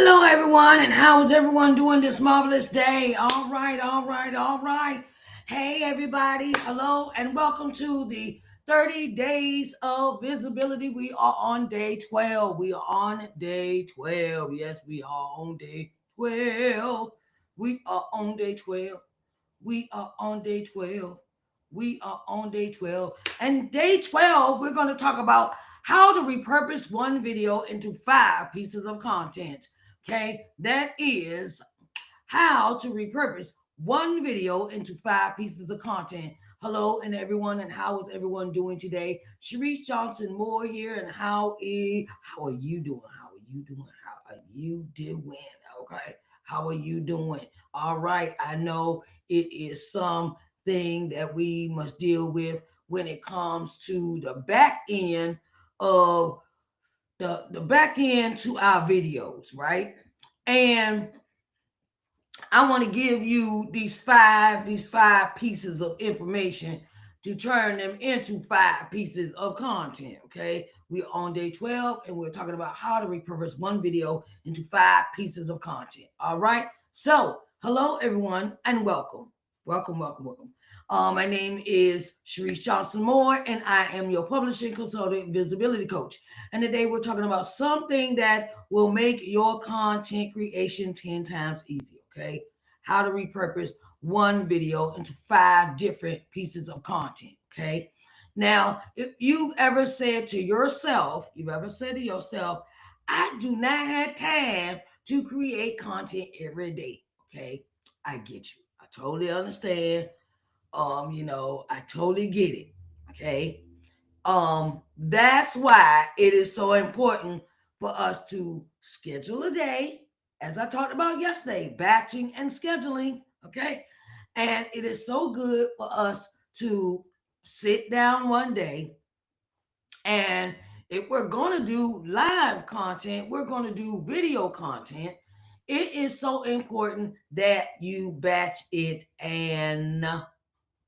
Hello, everyone, and how is everyone doing this marvelous day? All right. Hey, everybody. Hello, and welcome to the 30 days of visibility. We are on day 12. We are on day 12. Yes, we are on day 12. We are on day 12. We are on day 12. We are on day 12. And day 12, we're going to talk about how to repurpose one video into 5 pieces of content. Okay, that is how to repurpose one video into 5 pieces of content. Hello, and everyone, and how is everyone doing today? Sharise Johnson Moore here, and how are you doing? How are you doing? How are you doing? Okay, how are you doing? All right, I know it is something that we must deal with when it comes to the back end of the back end to our videos, right? And I want to give you these five pieces of information to turn them into 5 pieces of content. Okay, we're on day 12 and we're talking about how to repurpose one video into 5 pieces of content. All right. So hello everyone and welcome. Welcome. My name is Sharise Johnson Moore, and I am your publishing consultant, visibility coach. And today we're talking about something that will make your content creation 10 times easier. Okay, how to repurpose one video into 5 different pieces of content. Okay, now if you've ever said to yourself, I do not have time to create content every day. Okay, I get you. I totally understand. I totally get it. Okay. That's why it is so important for us to schedule a day, as I talked about yesterday, batching and scheduling. Okay. And it is so good for us to sit down one day, and if we're going to do live content, we're going to do video content. It is so important that you batch it and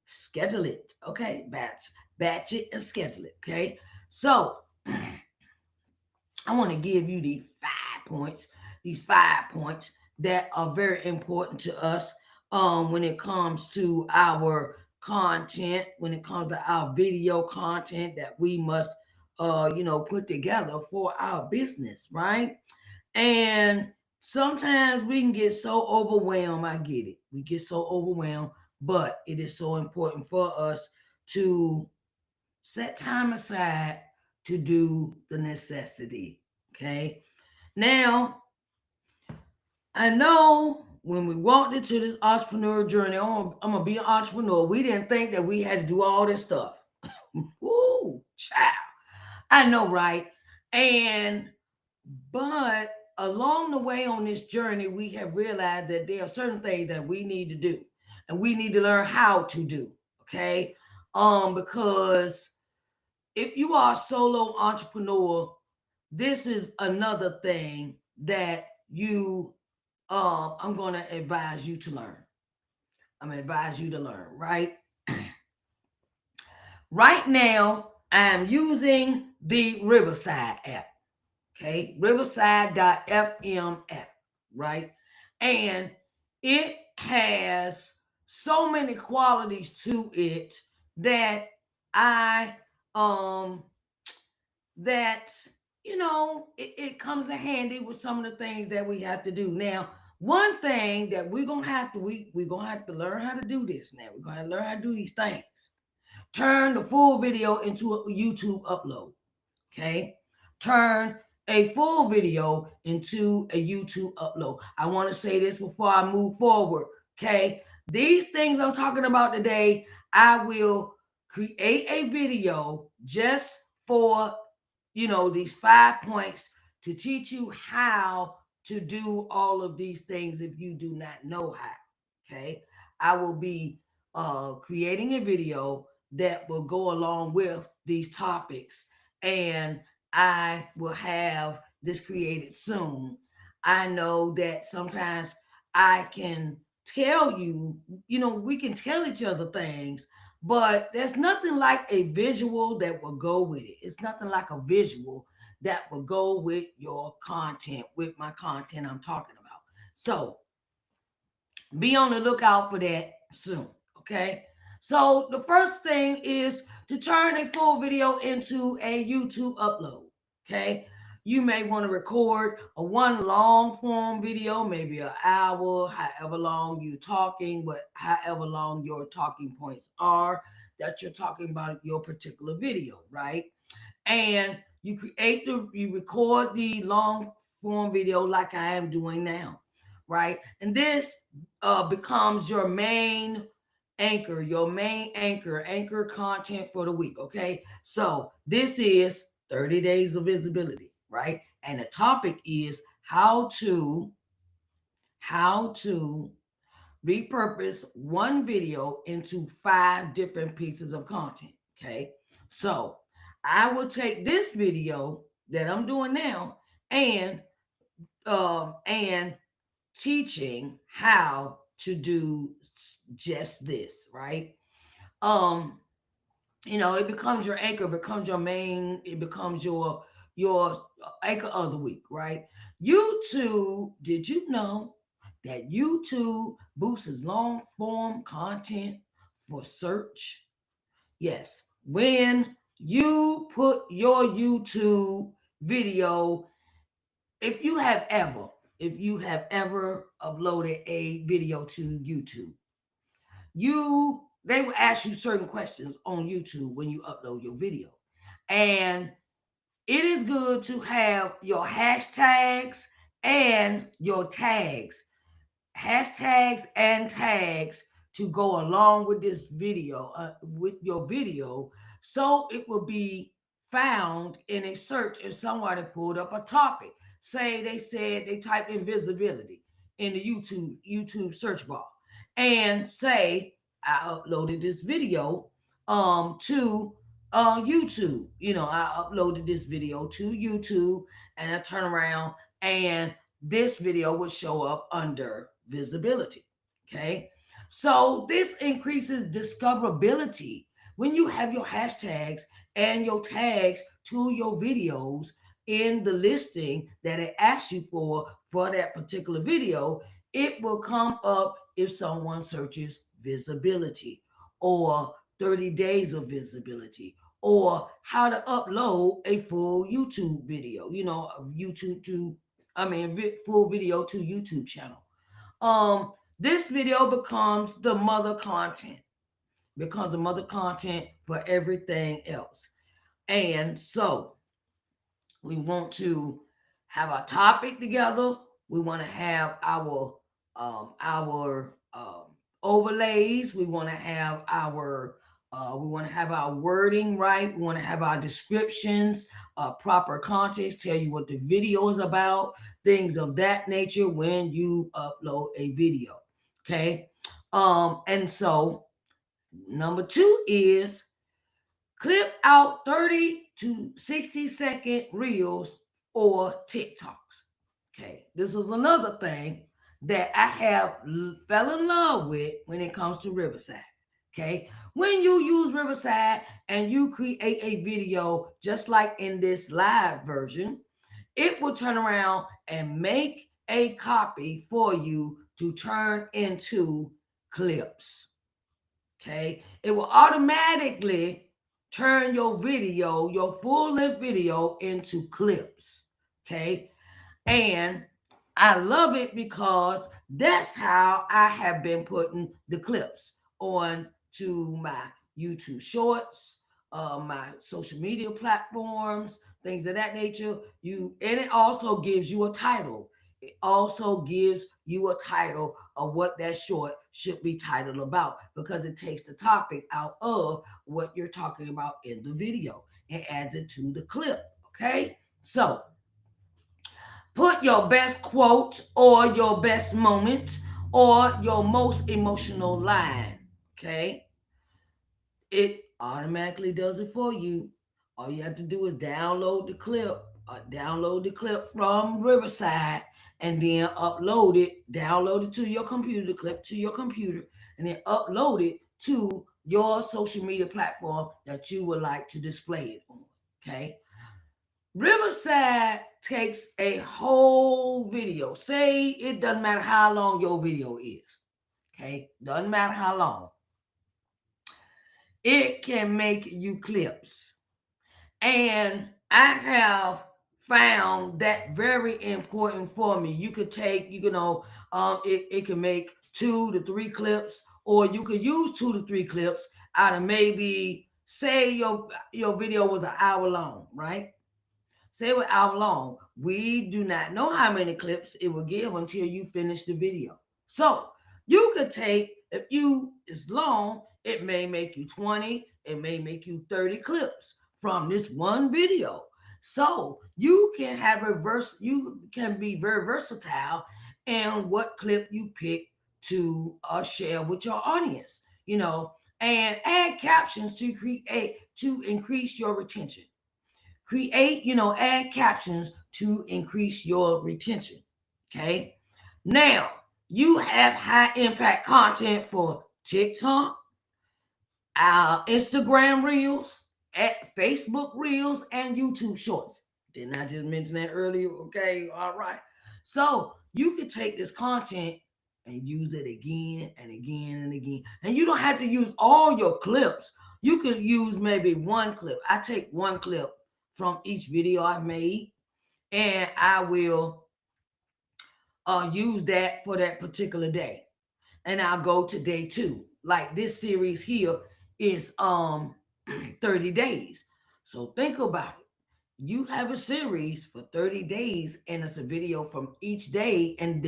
schedule it. Okay, batch it and schedule it. Okay, so I want to give you these 5 points that are very important to us when it comes to our content, when it comes to our video content that we must put together for our business, right? And sometimes we can get so overwhelmed. I get it. We get so overwhelmed, but it is so important for us to set time aside to do the necessity. Okay. Now, I know when we walked into this entrepreneur journey, I'm gonna be an entrepreneur. We didn't think that we had to do all this stuff. Ooh, child. I know, right? And but along the way on this journey, we have realized that there are certain things that we need to do, and we need to learn how to do. Okay, because if you are a solo entrepreneur, this is another thing that I'm going to advise you to learn. I'm going to advise you to learn, right? Right now, I'm using the Riverside app. Okay, Riverside.fm app, right? And it has so many qualities to it that I that it comes in handy with some of the things that we have to do. Now, one thing that we're gonna have to learn how to do this. Now we're gonna learn how to do these things. Turn the full video into a YouTube upload. Okay, turn a full video into a YouTube upload. I want to say this before I move forward. Okay, these things I'm talking about today, I will create a video just for these 5 points to teach you how to do all of these things if you do not know how. Okay, I will be creating a video that will go along with these topics, and I will have this created soon. I know that sometimes I can tell you, we can tell each other things, but there's nothing like a visual that will go with it. It's nothing like a visual that will go with your content, with my content I'm talking about. So be on the lookout for that soon. Okay. So the first thing is to turn a full video into a YouTube upload. Okay. You may want to record a one long form video, maybe an hour, however long you're talking, but however long your talking points are that you're talking about your particular video, right? And you record the long form video like I am doing now, right? And this becomes your main anchor content for the week. Okay, so this is 30 days of visibility, right? And the topic is how to repurpose one video into 5 different pieces of content. Okay, so I will take this video that I'm doing now and teaching how to do just this, right? Um, it becomes your anchor, becomes your main, it becomes your anchor of the week, right? YouTube, did you know that YouTube boosts long form content for search? Yes. When you put your YouTube video, if you have ever uploaded a video to YouTube, they will ask you certain questions on YouTube when you upload your video. And it is good to have your hashtags and your tags to go along with this video, with your video, so it will be found in a search if somebody pulled up a topic. Say they said they typed in visibility in the YouTube search bar, and say I uploaded this video to YouTube. I uploaded this video to YouTube, and I turn around and this video would show up under visibility. Okay. So this increases discoverability when you have your hashtags and your tags to your videos in the listing that it asks you for that particular video. It will come up if someone searches visibility or 30 days of visibility or how to upload a full YouTube video, YouTube to full video to YouTube channel. This video becomes the mother content for everything else. And so we want to have our topic together. We want to have our overlays. We want to have our wording right. We want to have our descriptions, proper context, tell you what the video is about, things of that nature when you upload a video. Okay. And so number 2 is clip out 30 to 60-second reels or TikToks. Okay. This is another thing that I have fell in love with when it comes to Riverside. Okay. When you use Riverside and you create a video, just like in this live version, it will turn around and make a copy for you to turn into clips. Okay. It will automatically turn your video, your full length video, into clips. Okay. And I love it because that's how I have been putting the clips on to my YouTube shorts, my social media platforms, things of that nature. And it also gives you a title. It also gives you a title of what that short should be titled about, because it takes the topic out of what you're talking about in the video and adds it to the clip. Okay. So put your best quote or your best moment or your most emotional line. Okay. It automatically does it for you. All you have to do is download the clip from Riverside, and then download it to your computer, the clip to your computer, and then upload it to your social media platform that you would like to display it on. Okay. Riverside takes a whole video. Say it doesn't matter how long your video is. Okay, doesn't matter how long. It can make you clips. And I have found that very important for me. You could take, it can make 2 to 3 clips, or you could use 2 to 3 clips out of maybe, say your video was an hour long, right? Say it was hour long. We do not know how many clips it will give until you finish the video. So you could take, if you is long, it may make you 20, it may make you 30 clips from this one video. So you can have you can be very versatile in what clip you pick to share with your audience, and add captions to increase your retention. Add captions to increase your retention. Okay. Now, you have high impact content for TikTok, our Instagram Reels, at Facebook Reels, and YouTube Shorts. Didn't I just mention that earlier? Okay, all right. So you could take this content and use it again and again and again. And you don't have to use all your clips. You could use maybe one clip. I take one clip from each video I made, and I will use that for that particular day. And I'll go to day 2. Like this series here is 30 days. So think about it. You have a series for 30 days, and it's a video from each day, and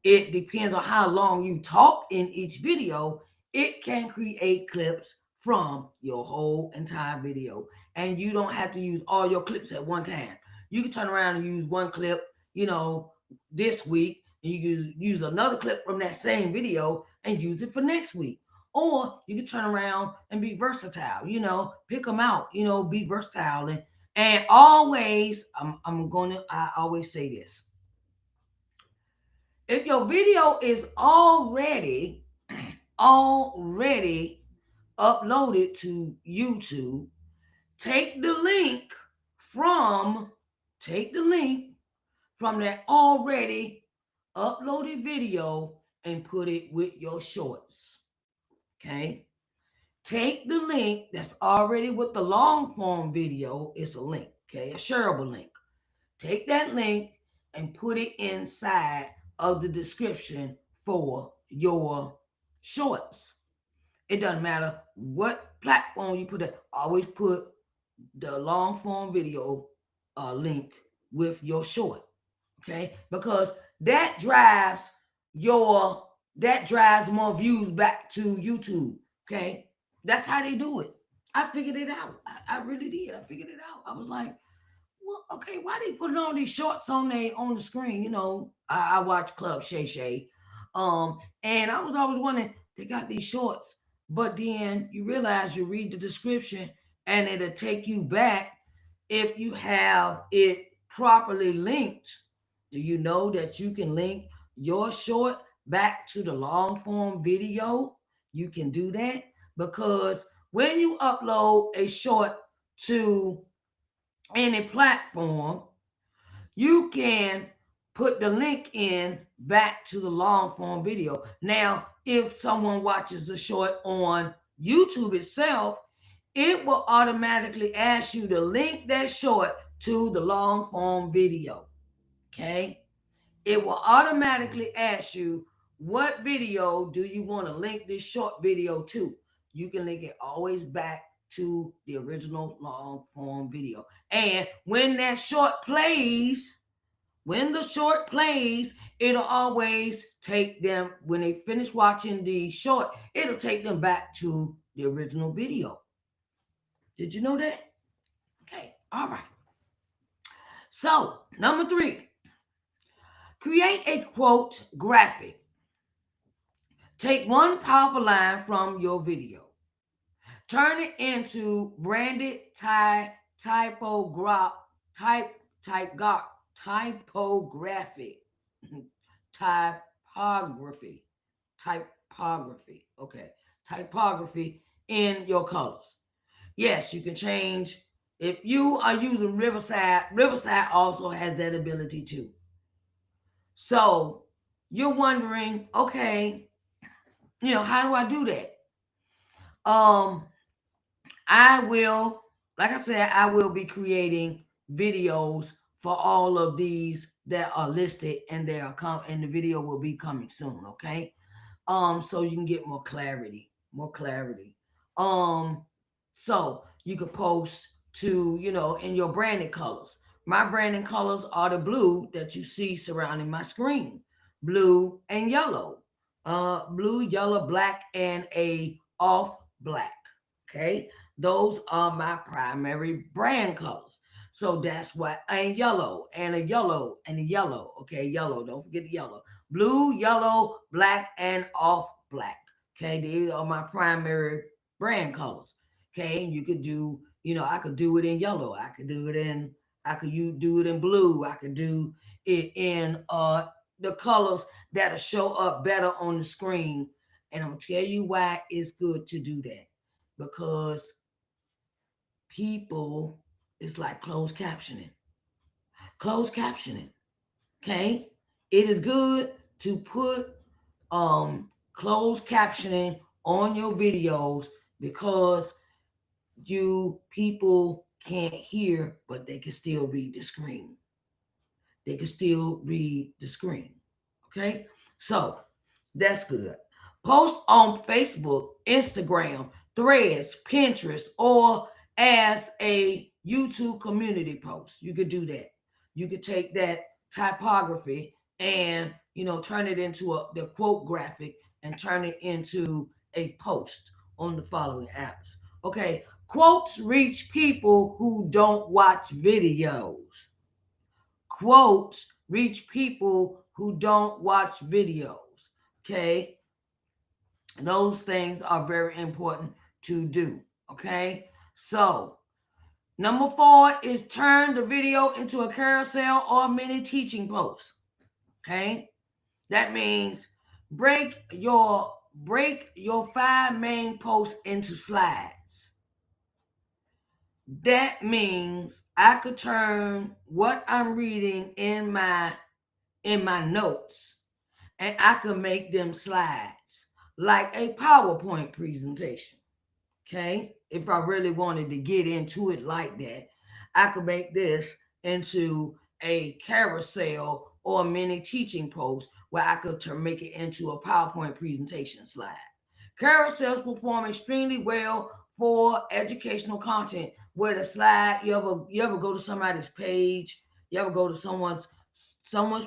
it depends on how long you talk in each video. It can create clips from your whole entire video, and you don't have to use all your clips at one time. You can turn around and use one clip, this week, and you use another clip from that same video and use it for next week. Or you can turn around and be versatile, pick them out, be versatile. And always, I always say this. If your video is already uploaded to YouTube, take the link from that already uploaded video and put it with your shorts. Okay? Take the link that's already with the long form video. It's a link, okay? A shareable link. Take that link and put it inside of the description for your shorts. It doesn't matter what platform you put it. Always put the long form video link with your short, okay? Because that drives more views back to YouTube, okay? That's how they do it. I figured it out. I really did. I figured it out. I was like, well, okay, why they putting all these shorts on the screen? I watch Club Shay Shay, and I was always wondering, they got these shorts, but then you realize, you read the description, and it'll take you back if you have it properly linked. Do you know that you can link your short back to the long form video? You can do that, because when you upload a short to any platform, you can put the link in back to the long form video. Now, if someone watches a short on YouTube itself, it will automatically ask you to link that short to the long form video. Okay? It will automatically ask you, what video do you want to link this short video to? You can link it always back to the original long form video. And when that short plays, it'll always take them, when they finish watching the short, it'll take them back to the original video. Did you know that? Okay, all right. So, number 3, create a quote graphic. Take one powerful line from your video, turn it into branded typographic. Okay, typography in your colors. Yes, you can change If you are using Riverside also has that ability too. So you're wondering, okay, how do I do that? Um, I will, like I said, I will be creating videos for all of these that are listed, and and the video will be coming soon. Okay, so you can get more clarity. Um, so you could post to, in your branded colors. My branding colors are the blue that you see surrounding my screen, blue and yellow, blue, yellow, black, and a off black. Okay, those are my primary brand colors. So that's why, and yellow, and a yellow, and a yellow. Okay, yellow. Don't forget the yellow. Blue, yellow, black, and off black. Okay, these are my primary brand colors. Okay, and you could do, I could do it in yellow. I could you do it in blue. I could do it in the colors that'll show up better on the screen. And I'm gonna tell you why it's good to do that. Because people, it's like closed captioning. Closed captioning. Okay? It is good to put closed captioning on your videos because you people can't hear, but they can still read the screen. They can still read the screen. Okay? So that's good. Post on Facebook, Instagram, Threads, Pinterest, or as a YouTube community post. You could do that. You could take that typography and turn it into the quote graphic and turn it into a post on the following apps. Okay, quotes reach people who don't watch videos. Quotes reach people who don't watch videos. Okay, those things are very important to do. Okay, so number 4 is turn the video into a carousel or mini teaching post. Okay, that means break your 5 main posts into slides. That means I could turn what I'm reading in my notes, and I could make them slides like a PowerPoint presentation. Okay, if I really wanted to get into it like that, I could make this into a carousel or a mini teaching post where I could make it into a PowerPoint presentation slide. Carousels perform extremely well for educational content where the slide, you ever go to somebody's page, you ever go to someone's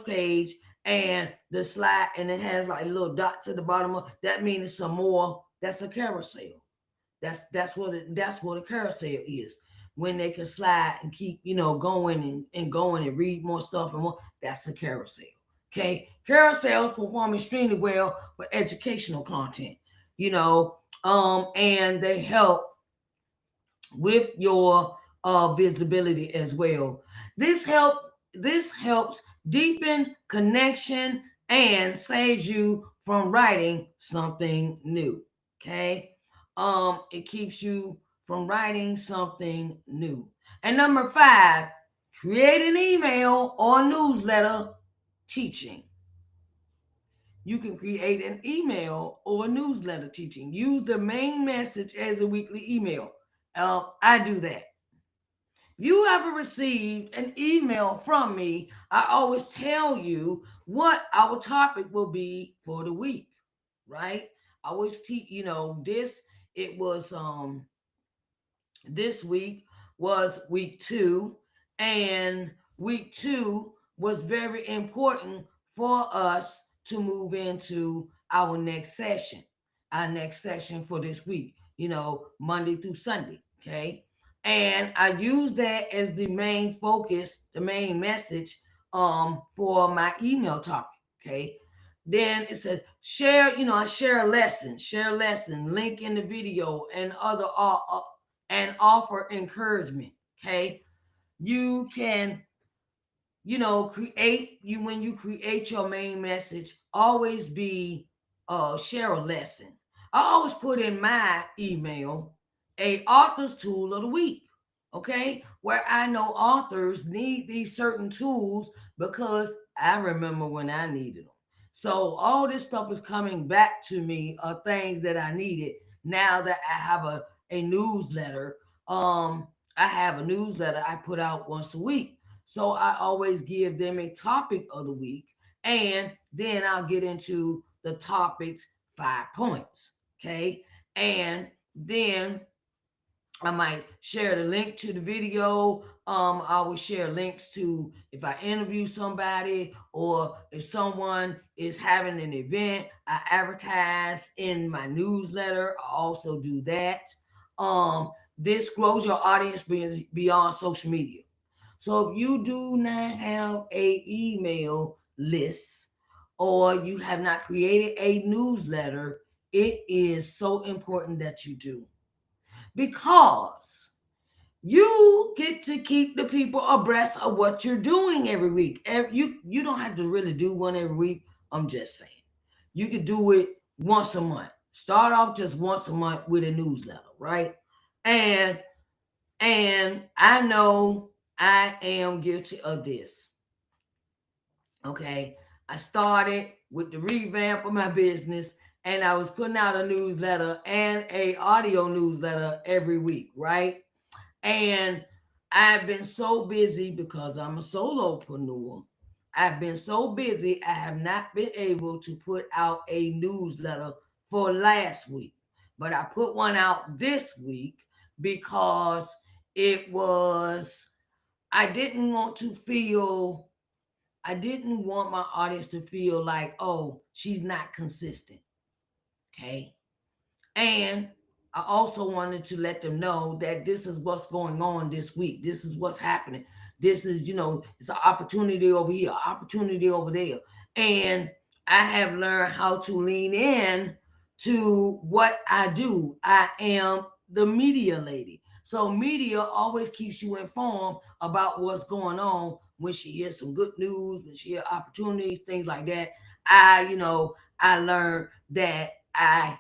page, and the slide, and it has like little dots at the bottom of that means it's some more. That's a carousel. That's what a carousel is. When they can slide and keep going and going and read more stuff and more, that's a carousel. Okay, carousels perform extremely well for educational content. You know, and they help with your visibility as well. This helps deepen connection and saves you from writing something new. Okay, it keeps you from writing something new. And number 5, create an email or newsletter teaching. You can create an email or a newsletter teaching. Use the main message as a weekly email. I do that. If you ever received an email from me, I always tell you what our topic will be for the week, right? I always teach, it was this week was week 2, and week 2 was very important for us to move into our next session. Our next session for this week, Monday through Sunday. Okay, and I use that as the main focus, the main message for my email topic. Okay, then it says share, I share a lesson, link in the video, and other and offer encouragement. Okay, you can, create you when you create your main message, always be share a lesson. I always put in my email a author's tool of the week. Okay, where I know authors need these certain tools because I remember when I needed them. So all this stuff is coming back to me, things that I needed now that I have a newsletter. Um, I have a newsletter I put out once a week. So I always give them a topic of the week, and then I'll get into the topics 5 points. Okay, and then I might share the link to the video. I will share links to if I interview somebody or if someone is having an event, I advertise in my newsletter. I also do that. This grows your audience beyond social media. So if you do not have a email list or you have not created a newsletter, it is so important that you do, because you get to keep the people abreast of what you're doing every week. You don't have to really do one every week. I'm just saying. You could do it once a month. Start off just once a month with a newsletter, right? And I know I am guilty of this. Okay. I started with the revamp of my business, and I was putting out a newsletter and a audio newsletter every week, right? And I've been so busy because I'm a solopreneur. I've been so busy, I have not been able to put out a newsletter for last week. But I put one out this week because it was, I didn't want to feel, I didn't want my audience to feel like, oh, she's not consistent. Okay. And I also wanted to let them know that this is what's going on this week. This is what's happening. This is, it's an opportunity over here, opportunity over there. And I have learned how to lean in to what I do. I am the media lady. So media always keeps you informed about what's going on when she hears some good news, when she hears opportunities, things like that. I learned that I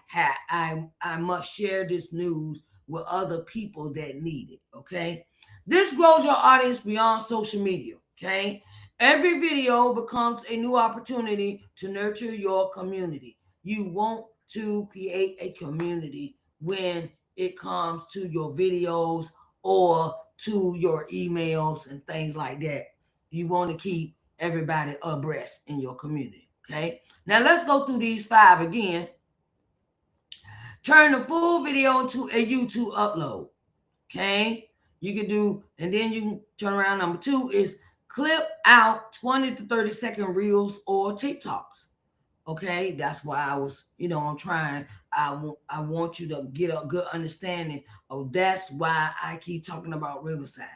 must share this news with other people that need it. Okay. This grows your audience beyond social media. Okay. Every video becomes a new opportunity to nurture your community. You want to create a community when it comes to your videos or to your emails and things like that. You want to keep everybody abreast in your community. Okay. Now let's go through these 5 again. Turn the full video to a YouTube upload. Okay. You can do, and then you can turn around. Number 2 is clip out 20 to 30-second reels or TikToks. Okay. That's why I was, I'm trying. I want you to get a good understanding of that's why I keep talking about Riverside.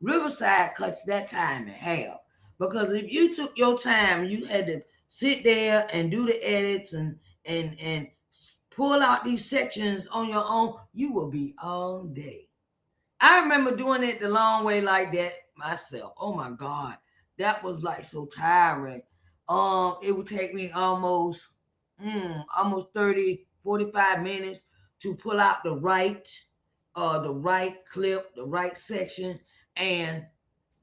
Riverside cuts that time in half. Because if you took your time, you had to sit there and do the edits and pull out these sections on your own, you will be all day. I remember doing it the long way like that myself. Oh my God. That was like so tiring. It would take me almost 30, 45 minutes to pull out the right clip, the right section, and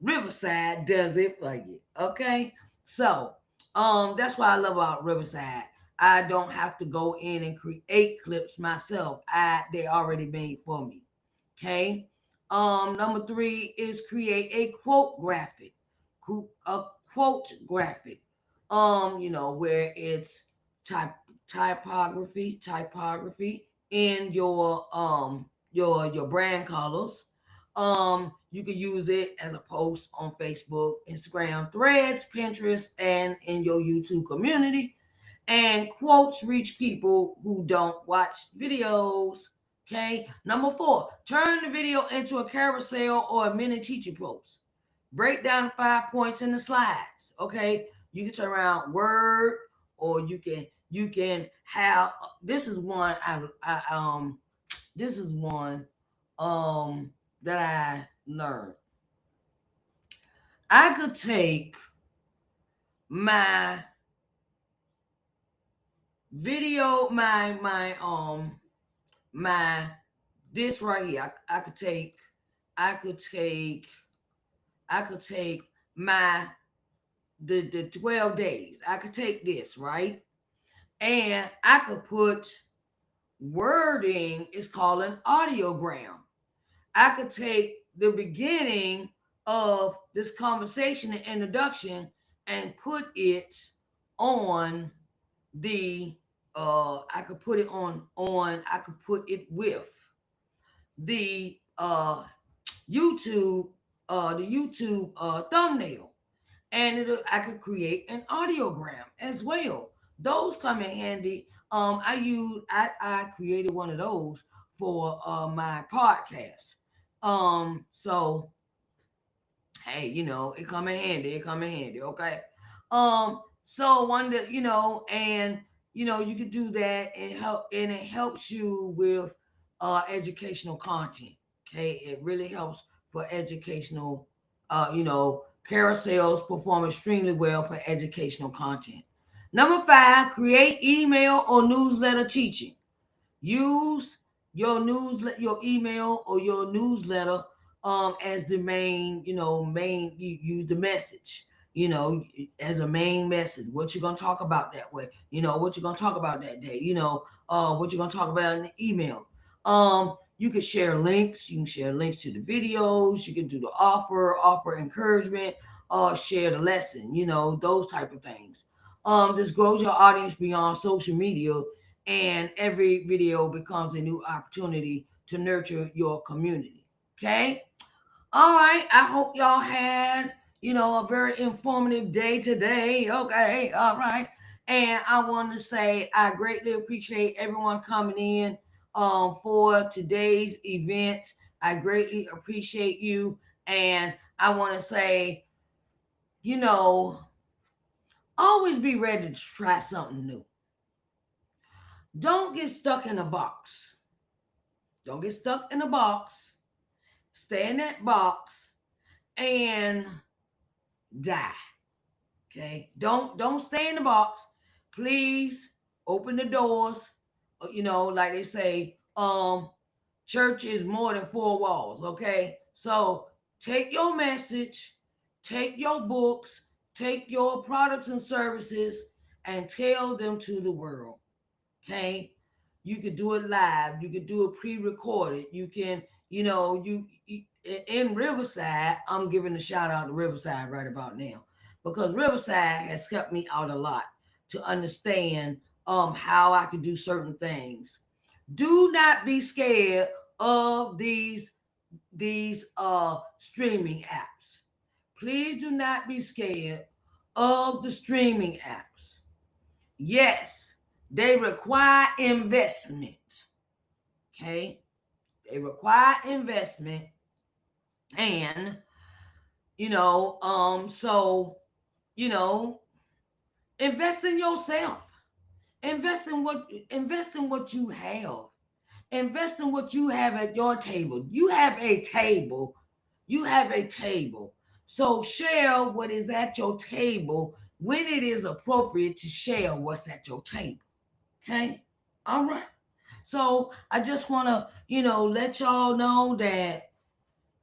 Riverside does it for you. Okay. So that's what I love about Riverside. I don't have to go in and create clips myself. They already made for me. Okay. Number 3 is create a quote graphic. A quote graphic. Where it's type typography in your brand colors. You can use it as a post on Facebook, Instagram, Threads, Pinterest, and in your YouTube community. And quotes reach people who don't watch videos. Okay. Number 4, turn the video into a carousel or a mini teaching post. Break down 5 points in the slides. Okay. You can turn around Word, or you can have, this is one this is one that I learned. I could take my video, my this right here. I could take I could take I could take my the 12 days. I could take this, right? And I could put wording, it's called an audiogram. I could take the beginning of this conversation and introduction and put it on the I could put it on I could put it with the YouTube thumbnail, and I could create an audiogram as well. Those come in handy. I created one of those for my podcast. So hey, it come in handy. It come in handy. Okay. So one that and you could do that and it helps you with educational content. Okay, it really helps for educational. Carousels perform extremely well for educational content. Number 5, create email or newsletter teaching. Use your email or your newsletter as the main you use the message, as a main message. What you're gonna talk about that way, what you're gonna talk about that day, what you're gonna talk about in the email. You can share links. You can share links to the videos. You can do the offer encouragement, share the lesson, those type of things. This grows your audience beyond social media, and every video becomes a new opportunity to nurture your community. Okay. All right. I hope y'all had, a very informative day today. Okay. All right. And I want to say I greatly appreciate everyone coming in for today's event. I greatly appreciate you. And I want to say, you know, always be ready to try something new. Don't get stuck in a box. Don't get stuck in a box. Stay in that box and die. Okay? Don't stay in the box. Please open the doors. Like they say, church is more than four walls. Okay? So take your message, take your books, take your products and services, and tell them to the world. Okay, you could do it live, you could do it pre-recorded, you can, in Riverside. I'm giving a shout out to Riverside right about now, because Riverside has helped me out a lot to understand how I could do certain things. Do not be scared of these streaming apps. Please do not be scared of the streaming apps. Yes, they require investment. Okay? They require investment. And, so, you know, invest in yourself. Invest in what you have. Invest in what you have at your table. You have a table. You have a table. So share what is at your table when it is appropriate to share what's at your table. Okay? All right. So I just want to, let y'all know that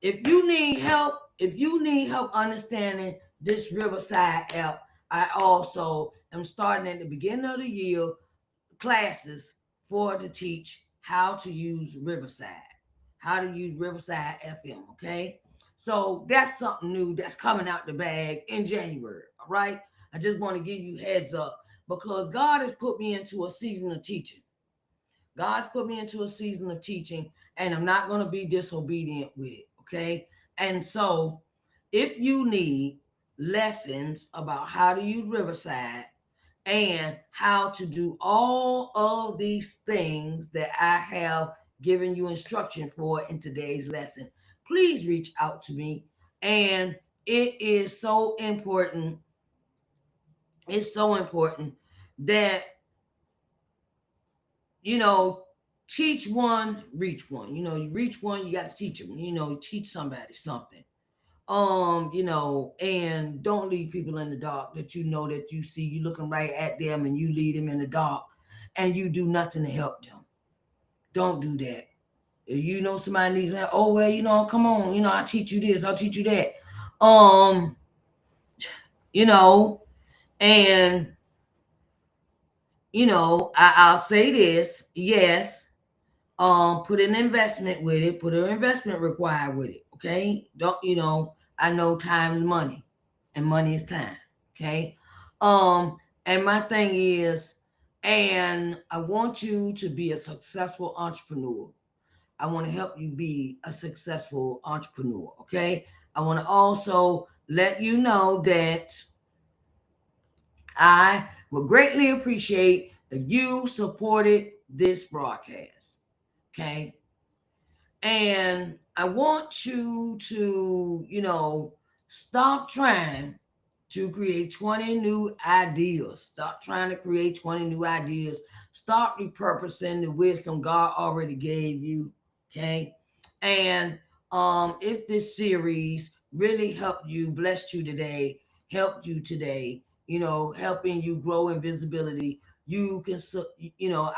if you need help understanding this Riverside app, I also am starting at the beginning of the year classes to teach how to use Riverside FM. Okay. So that's something new that's coming out the bag in January. All right. I just want to give you heads up because God has put me into a season of teaching. God's put me into a season of teaching, and I'm not going to be disobedient with it. Okay. And so if you need lessons about how to use Riverside and how to do all of these things that I have given you instruction for in today's lesson, please reach out to me. And it is so important. It's so important that, you know, teach one, reach one. You reach one, you got to teach them. You teach somebody something. And don't leave people in the dark that you see, you looking right at them and you lead them in the dark and you do nothing to help them. Don't do that. You know somebody needs that. Oh well, come on, I'll teach you this, I'll teach you that. Um, you know, and I'll say this, yes, put an investment with it, put an investment required with it. Okay. Don't I know time is money and money is time. Okay. Um, and my thing is, and I want you to be a successful entrepreneur. I want to help you be a successful entrepreneur. Okay. I want to also let you know that I would greatly appreciate if you supported this broadcast. Okay. And I want you to, stop trying to create 20 new ideas. Stop trying to create 20 new ideas. Start repurposing the wisdom God already gave you. Okay. And if this series really helped you, blessed you today, helped you today, helping you grow in visibility, you can,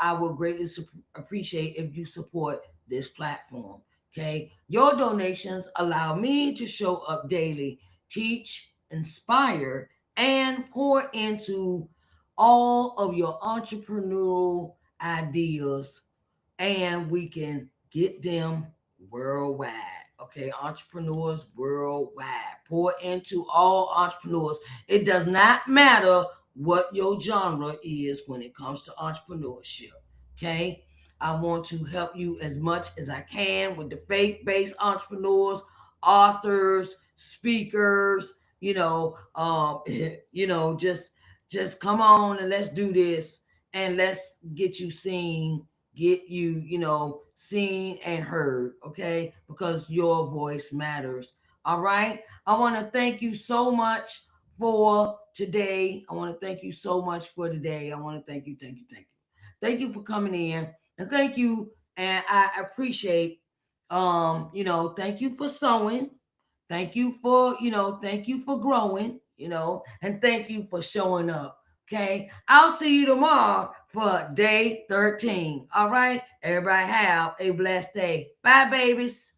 I would greatly appreciate if you support this platform. Okay. Your donations allow me to show up daily, teach, inspire, and pour into all of your entrepreneurial ideas, and we can get them worldwide. Okay, entrepreneurs worldwide. Pour into all entrepreneurs. It does not matter what your genre is when it comes to entrepreneurship. Okay, I want to help you as much as I can with the faith-based entrepreneurs, authors, speakers. Just come on and let's do this, and let's get you seen, get you, seen and heard, okay? Because your voice matters. All right. I want to thank you so much for today. I want to thank you so much for today. I want to thank you, thank you, thank you. Thank you for coming in. And thank you. And I appreciate thank you for sewing. Thank you for growing, and thank you for showing up. Okay. I'll see you tomorrow for day 13. All right. Everybody have a blessed day. Bye, babies.